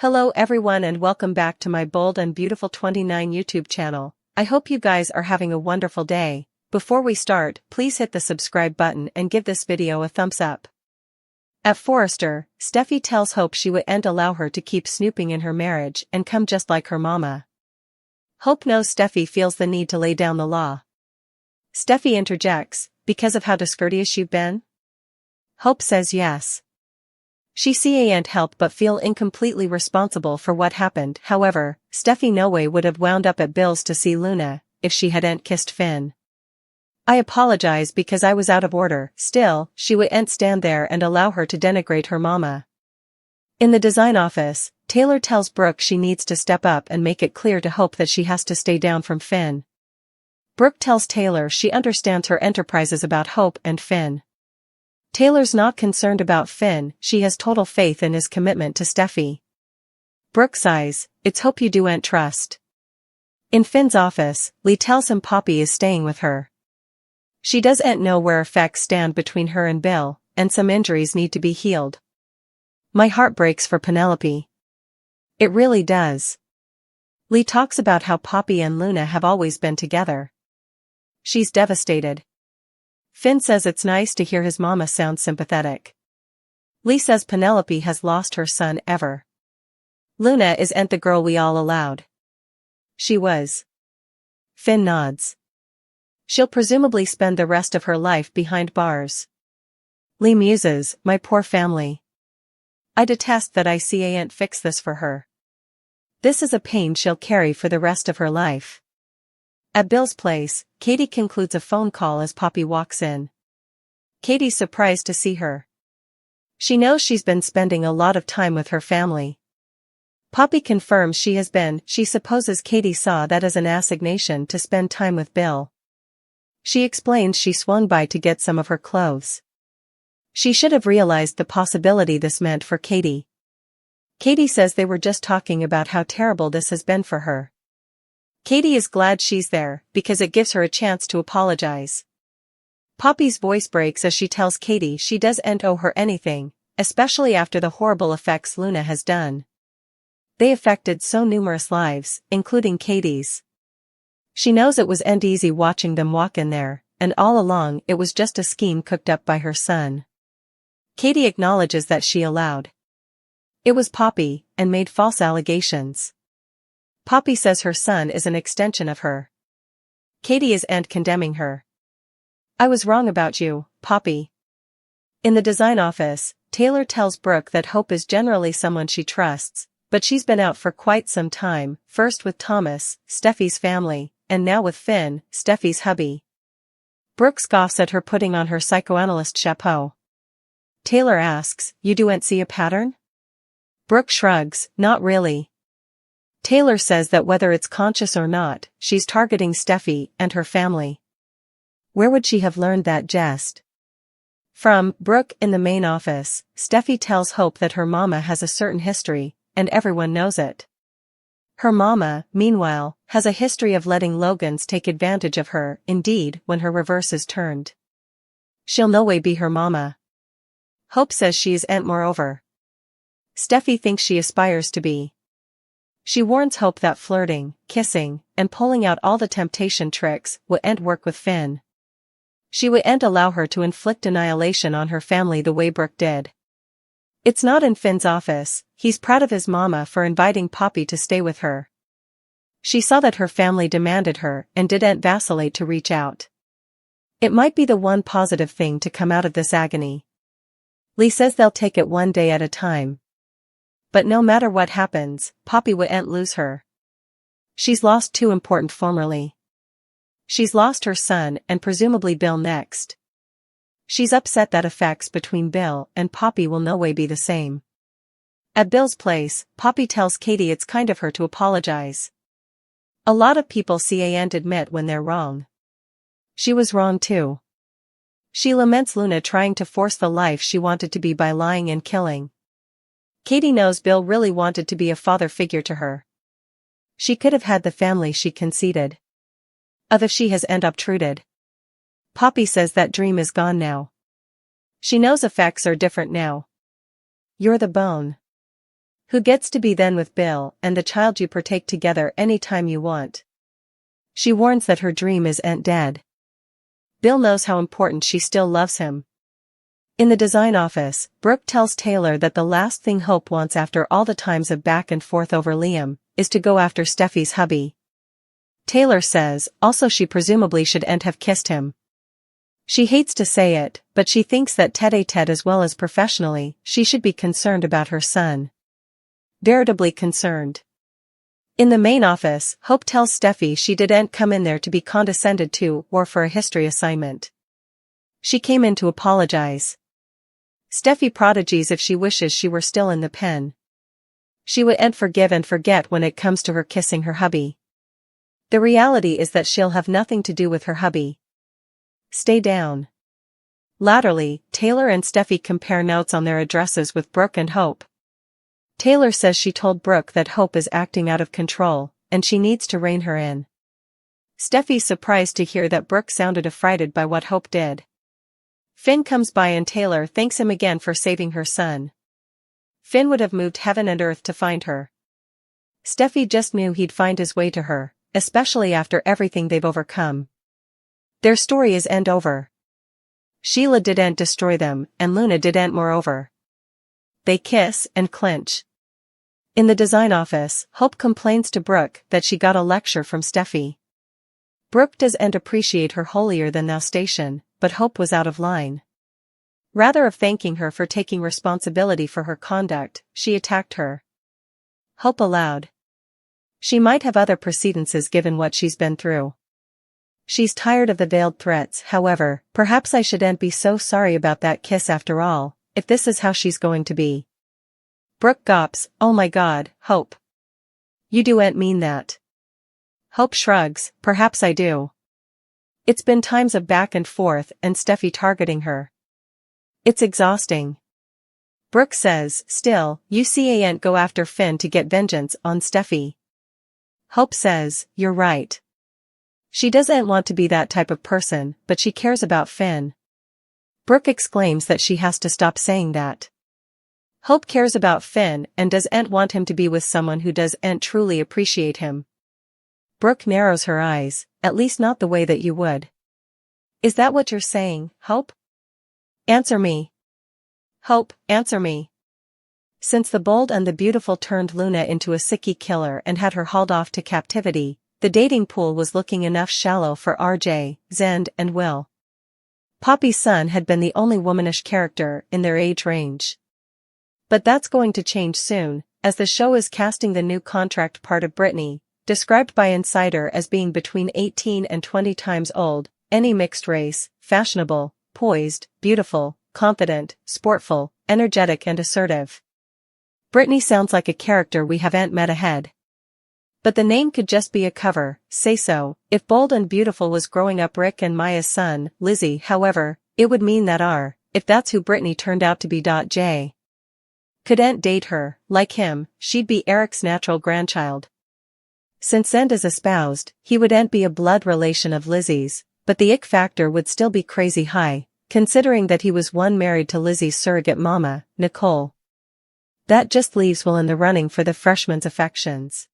Hello everyone and welcome back to my Bold and Beautiful 29 YouTube channel. I hope you guys are having a wonderful day. Before we start, please hit the subscribe button and give this video a thumbs up. At Forrester, Steffy tells Hope she wouldn't allow her to keep snooping in her marriage and come just like her mama. Hope knows Steffy feels the need to lay down the law. Steffy interjects, because of how discourteous you've been? Hope says yes. She can't help but feel incompletely responsible for what happened. However, Steffy no way would have wound up at Bill's to see Luna, if she hadn't kissed Finn. I apologize because I was out of order. Still, she wouldn't stand there and allow her to denigrate her mama. In the design office, Taylor tells Brooke she needs to step up and make it clear to Hope that she has to stay down from Finn. Brooke tells Taylor she understands her enterprises about Hope and Finn. Taylor's not concerned about Finn, she has total faith in his commitment to Steffy. Brooke sighs, it's Hope you do'n't trust. In Finn's office, Lee tells him Poppy is staying with her. She doesn't know where effects stand between her and Bill, and some injuries need to be healed. My heart breaks for Penelope. It really does. Lee talks about how Poppy and Luna have always been together. She's devastated. Finn says it's nice to hear his mama sound sympathetic. Lee says Penelope has lost her son ever. Luna isn't the girl we all allowed. She was. Finn nods. She'll presumably spend the rest of her life behind bars. Lee muses, my poor family. I detest that I can't fix this for her. This is a pain she'll carry for the rest of her life. At Bill's place, Katie concludes a phone call as Poppy walks in. Katie's surprised to see her. She knows she's been spending a lot of time with her family. Poppy confirms she has been. She supposes Katie saw that as an assignation to spend time with Bill. She explains she swung by to get some of her clothes. She should have realized the possibility this meant for Katie. Katie says they were just talking about how terrible this has been for her. Katie is glad she's there, because it gives her a chance to apologize. Poppy's voice breaks as she tells Katie she doesn't owe her anything, especially after the horrible effects Luna has done. They affected so numerous lives, including Katie's. She knows it wasn't easy watching them walk in there, and all along it was just a scheme cooked up by her son. Katie acknowledges that she allowed. It was Poppy, and made false allegations. Poppy says her son is an extension of her. Katie isn't condemning her. I was wrong about you, Poppy. In the design office, Taylor tells Brooke that Hope is generally someone she trusts, but she's been out for quite some time, first with Thomas, Steffy's family, and now with Finn, Steffy's hubby. Brooke scoffs at her putting on her psychoanalyst chapeau. Taylor asks, you don't see a pattern? Brooke shrugs, not really. Taylor says that whether it's conscious or not, she's targeting Steffy and her family. Where would she have learned that jest? From Brooke in the main office, Steffy tells Hope that her mama has a certain history, and everyone knows it. Her mama, meanwhile, has a history of letting Logans take advantage of her. Indeed, when her reverse is turned, she'll no way be her mama. Hope says she isn't. Moreover, Steffy thinks she aspires to be. She warns Hope that flirting, kissing, and pulling out all the temptation tricks wouldn't work with Finn. She wouldn't allow her to inflict annihilation on her family the way Brooke did. It's not in Finn's office. He's proud of his mama for inviting Poppy to stay with her. She saw that her family demanded her and didn't vacillate to reach out. It might be the one positive thing to come out of this agony. Lee says they'll take it one day at a time. But no matter what happens, Poppy wouldn't lose her. She's lost two important formerly. She's lost her son and presumably Bill next. She's upset that effects between Bill and Poppy will no way be the same. At Bill's place, Poppy tells Katie it's kind of her to apologize. A lot of people can't admit when they're wrong. She was wrong too. She laments Luna trying to force the life she wanted to be by lying and killing. Katie knows Bill really wanted to be a father figure to her. She could have had the family she conceded of if she has obtruded. Poppy says that dream is gone now. She knows effects are different now. You're the bone. Who gets to be then with Bill and the child you partake together anytime you want. She warns that her dream is ain't dead. Bill knows how important she still loves him. In the design office, Brooke tells Taylor that the last thing Hope wants after all the times of back and forth over Liam is to go after Steffy's hubby. Taylor says also she presumably should ain't have kissed him. She hates to say it, but she thinks that tete-a-tete as well as professionally, she should be concerned about her son. Veritably concerned. In the main office, Hope tells Steffy she didn't come in there to be condescended to or for a history assignment. She came in to apologize. Steffy prodigies if she wishes she were still in the pen. She wouldn't forgive and forget when it comes to her kissing her hubby. The reality is that she'll have nothing to do with her hubby. Stay down. Latterly, Taylor and Steffy compare notes on their addresses with Brooke and Hope. Taylor says she told Brooke that Hope is acting out of control, and she needs to rein her in. Steffy's surprised to hear that Brooke sounded affrighted by what Hope did. Finn comes by and Taylor thanks him again for saving her son. Finn would have moved heaven and earth to find her. Steffy just knew he'd find his way to her, especially after everything they've overcome. Their story is end over. Sheila didn't destroy them, and Luna didn't moreover. They kiss and clinch. In the design office, Hope complains to Brooke that she got a lecture from Steffy. Brooke doesn't appreciate her holier-than-thou station, but Hope was out of line. Rather of thanking her for taking responsibility for her conduct, she attacked her. Hope aloud. She might have other precedences given what she's been through. She's tired of the veiled threats, however, perhaps I shouldn't be so sorry about that kiss after all, if this is how she's going to be. Brooke gawps, oh my God, Hope. You do'n't mean that. Hope shrugs, perhaps I do. It's been times of back and forth and Steffy targeting her. It's exhausting. Brooke says, still, you ain't go after Finn to get vengeance on Steffy. Hope says, you're right. She doesn't want to be that type of person, but she cares about Finn. Brooke exclaims that she has to stop saying that. Hope cares about Finn and doesn't want him to be with someone who doesn't truly appreciate him. Brooke narrows her eyes, at least not the way that you would. Is that what you're saying, Hope? Answer me. Hope, answer me. Since the Bold and the Beautiful turned Luna into a sickie killer and had her hauled off to captivity, the dating pool was looking enough shallow for RJ, Zend and Will. Poppy's son had been the only womanish character in their age range. But that's going to change soon, as the show is casting the new contract part of Brittany, described by Insider as being between 18 and 20 times old, any mixed race, fashionable, poised, beautiful, confident, sportful, energetic and assertive. Brittany sounds like a character we haven't met ahead. But the name could just be a cover, say so. If Bold and Beautiful was growing up Rick and Maya's son, Lizzie, however, it would mean that if that's who Brittany turned out to be. J. couldn't date her, like him, she'd be Eric's natural grandchild. Since Zend is espoused, he wouldn't be a blood relation of Lizzie's, but the ick factor would still be crazy high, considering that he was married to Lizzie's surrogate mama, Nicole. That just leaves Will in the running for the freshman's affections.